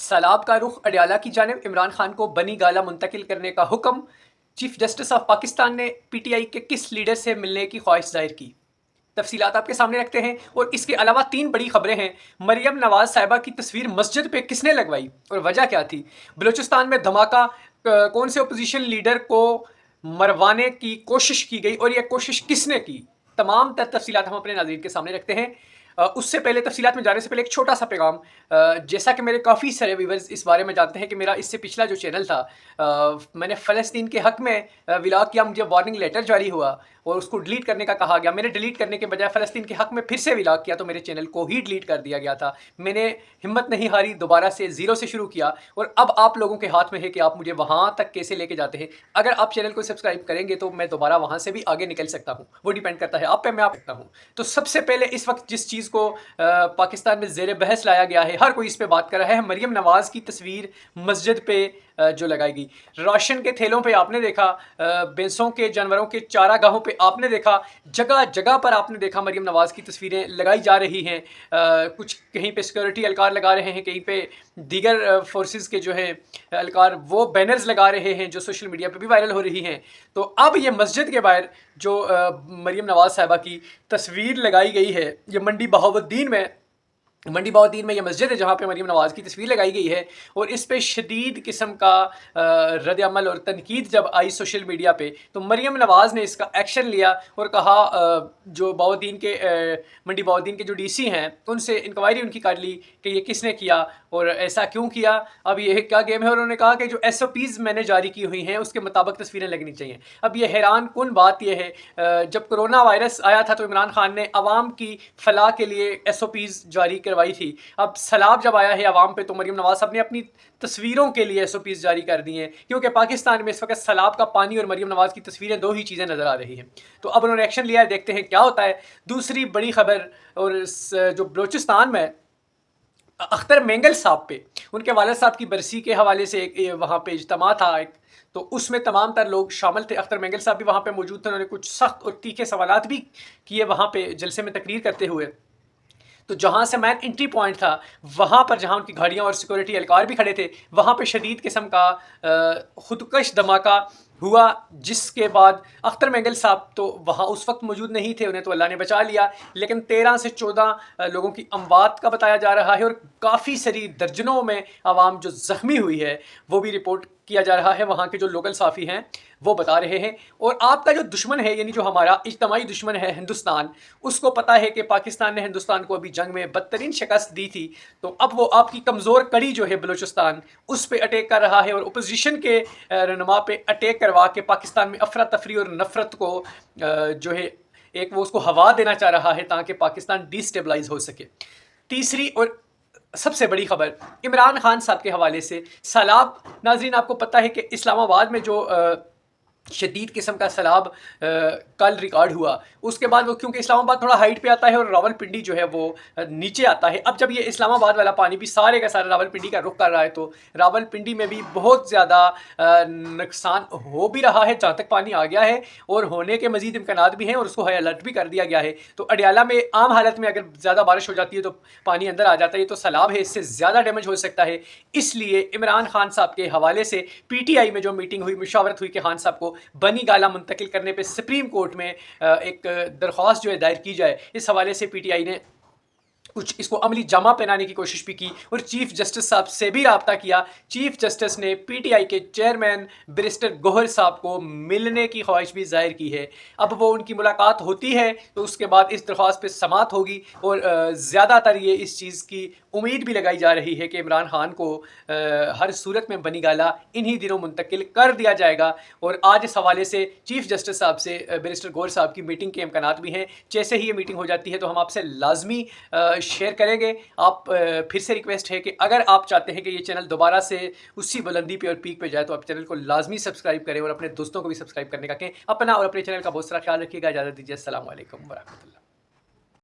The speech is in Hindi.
सैलाब का रुख अडयाला की जानिब, इमरान खान को बनी गाला मुंतकिल करने का हुक्म। चीफ जस्टिस ऑफ पाकिस्तान ने पीटीआई के किस लीडर से मिलने की ख्वाहिश जाहिर की। तफसीलात आपके सामने रखते हैं। और इसके अलावा 3 बड़ी खबरें हैं। मरियम नवाज साहिबा की तस्वीर मस्जिद पे किसने लगवाई और वजह क्या थी। बलूचिस्तान में धमाका, कौन से अपोजिशन लीडर को मरवाने की कोशिश की गई और यह कोशिश किसने की। तमाम तफसीलात हम अपने नाज़रीन के सामने रखते हैं। उससे पहले तफसीलात में जाने से पहले एक छोटा सा पैगाम। जैसा कि मेरे काफ़ी सारे व्यूवर्स इस बारे में जानते हैं कि मेरा इससे पिछला जो चैनल था, मैंने फ़लस्तीन के हक़ में व्लॉग किया, मुझे वार्निंग लेटर जारी हुआ और उसको डिलीट करने का कहा गया। मैंने डिलीट करने के बजाय फ़लस्तीन के हक़ में फिर से व्लॉग किया तो मेरे चैनल को ही डिलीट कर दिया गया था। मैंने हिम्मत नहीं हारी, दोबारा से ज़ीरो से शुरू किया और अब आप लोगों के हाथ में है कि आप मुझे वहाँ तक कैसे लेके जाते हैं। अगर आप चैनल को सब्सक्राइब करेंगे तो मैं दोबारा वहाँ से भी आगे निकल सकता हूँ, वो डिपेंड करता है आप पे, मैं आप सकता हूँ। तो सबसे पहले इस वक्त जिस चीज़ को पाकिस्तान में ज़ेर बहस लाया गया है, हर कोई इस पर बात कर रहा है, मरियम नवाज़ की तस्वीर मस्जिद पे जो लगाई गई। राशन के थैलों पे आपने देखा, भैंसों के जानवरों के चारागाहों पे आपने देखा, जगह जगह पर आपने देखा मरियम नवाज़ की तस्वीरें लगाई जा रही हैं। कुछ कहीं पे सिक्योरिटी एहलकार लगा रहे हैं, कहीं पे दीगर फोर्सेस के जो है एहलकार वो बैनर्स लगा रहे हैं जो सोशल मीडिया पे भी वायरल हो रही हैं। तो अब ये मस्जिद के बाहर जो मरियम नवाज़ साहिबा की तस्वीर लगाई गई है, ये मंडी बहाउद्दीन में यह मस्जिद है जहाँ पे मरियम नवाज़ की तस्वीर लगाई गई है। और इस पे शदीद किस्म का रद्द अमल और तनकीद जब आई सोशल मीडिया पे, तो मरियम नवाज़ ने इसका एक्शन लिया और कहा, जो मंडी बहाउद्दीन के जो डीसी हैं उनसे इंक्वायरी उनकी कर ली कि ये किसने किया और ऐसा क्यों किया, अब ये क्या गेम है। और उन्होंने कहा कि जो SOPs मैंने जारी की हुई हैं उसके मुताबिक तस्वीरें लगनी चाहिए। अब ये हैरान कुन बात यह है, जब कोरोना वायरस आया था तो इमरान खान ने अवाम की फलाह के लिए SOPs जारी करवाई थी। अब सैलाब जब आया है अवाम पे तो मरियम नवाज़ साहब ने अपनी तस्वीरों के लिए SOPs जारी कर दी हैं, क्योंकि पाकिस्तान में इस वक्त सैलाब का पानी और मरियम नवाज़ की तस्वीरें, दो ही चीज़ें नज़र आ रही हैं। तो अब उन्होंने एक्शन लिया है, देखते हैं क्या होता है। दूसरी बड़ी खबर, और जो बलूचिस्तान में अख्तर मेंगल साहब पे, उनके वालिद साहब की बरसी के हवाले से वहाँ पे इज्तिमा था एक, तो उसमें तमाम तर लोग शामिल थे। अख्तर मेंगल साहब भी वहाँ पे मौजूद थे। उन्होंने कुछ सख्त और तीखे सवालात भी किए वहाँ पे जलसे में तकरीर करते हुए। तो जहाँ से मैन एंट्री पॉइंट था, वहाँ पर जहाँ उनकी गाड़ियाँ और सिक्योरिटी एहलकार भी खड़े थे, वहाँ पे शदीद किस्म का खुदकश धमाका हुआ, जिसके बाद अख्तर मेंगल साहब तो वहाँ उस वक्त मौजूद नहीं थे, उन्हें तो अल्लाह ने बचा लिया, लेकिन 13 से 14 लोगों की अमवात का बताया जा रहा है और काफ़ी सारी दर्जनों में आवाम जो ज़ख्मी हुई है वो भी रिपोर्ट किया जा रहा है। वहाँ के जो लोकल साफ़ी हैं वो बता रहे हैं। और आपका जो दुश्मन है, यानी जो हमारा इज्तमाही दुश्मन है हिंदुस्तान, उसको पता है कि पाकिस्तान ने हिंदुस्तान को अभी जंग में बदतरीन शिकस्त दी थी, तो अब वो आपकी कमज़ोर कड़ी जो है बलूचिस्तान, उस पर अटैक कर रहा है और अपोजिशन के रहनुमा पे अटैक करवा के पाकिस्तान में अफरा तफरी और नफरत को जो है एक वो उसको हवा देना चाह रहा है ताकि पाकिस्तान डिस्टेबलाइज हो सके। तीसरी और सबसे बड़ी खबर इमरान खान साहब के हवाले से, सैलाब, नाजरीन आपको पता है कि इस्लामाबाद में जो शदीद किस्म का सैलाब कल रिकॉर्ड हुआ, उसके बाद वो, क्योंकि इस्लामाबाद थोड़ा हाइट पे आता है और रावलपिंडी जो है वो नीचे आता है। अब जब ये इस्लामाबाद वाला पानी भी सारे का सारा रावलपिंडी का रुख कर रहा है, तो रावलपिंडी में भी बहुत ज़्यादा नुकसान हो भी रहा है जहाँ तक पानी आ गया है, और होने के मज़ीद इम्कानात भी हैं और उसको हाई अलर्ट भी कर दिया गया है। तो अडयाला में आम हालत में अगर ज़्यादा बारिश हो जाती है तो पानी अंदर आ जाता है, तो सैलाब है, इससे ज़्यादा डैमेज हो सकता है। इसलिए इमरान खान साहब के हवाले से PTI में जो मीटिंग हुई, मुशावरत हुई कि खान साहब को बनी गाला मुंतकिल करने पे सुप्रीम कोर्ट में एक दरख्वास्त जो है दायर की जाए। इस हवाले से PTI ने कुछ इसको अमली जमा पहनाने की कोशिश भी की और चीफ जस्टिस साहब से भी रब्ता किया। चीफ जस्टिस ने PTI के चेयरमैन बैरिस्टर गोहर साहब को मिलने की ख्वाहिश भी जाहिर की है। अब वो उनकी मुलाकात होती है तो उसके बाद इस दरख्वास्त पे समात होगी और ज़्यादातर ये इस चीज़ की उम्मीद भी लगाई जा रही है कि इमरान खान को हर सूरत में बनी गाला इन्हीं दिनों मुंतकिल कर दिया जाएगा। और आज इस हवाले से चीफ जस्टिस साहब से बैरिस्टर गोहर साहब की मीटिंग के इम्कानात भी हैं। जैसे ही ये मीटिंग हो जाती है तो हम आपसे लाजमी शेयर करेंगे। आप फिर से रिक्वेस्ट है कि अगर आप चाहते हैं कि ये चैनल दोबारा से उसी बुलंदी पे और पीक पे जाए तो आप चैनल को लाजमी सब्सक्राइब करें और अपने दोस्तों को भी सब्सक्राइब करने का कहें। अपना और अपने चैनल का बहुत सारा ख्याल रखिएगा। इजाज़त दीजिए। अस्सलाम वालेकुम वरहमतुल्लाह।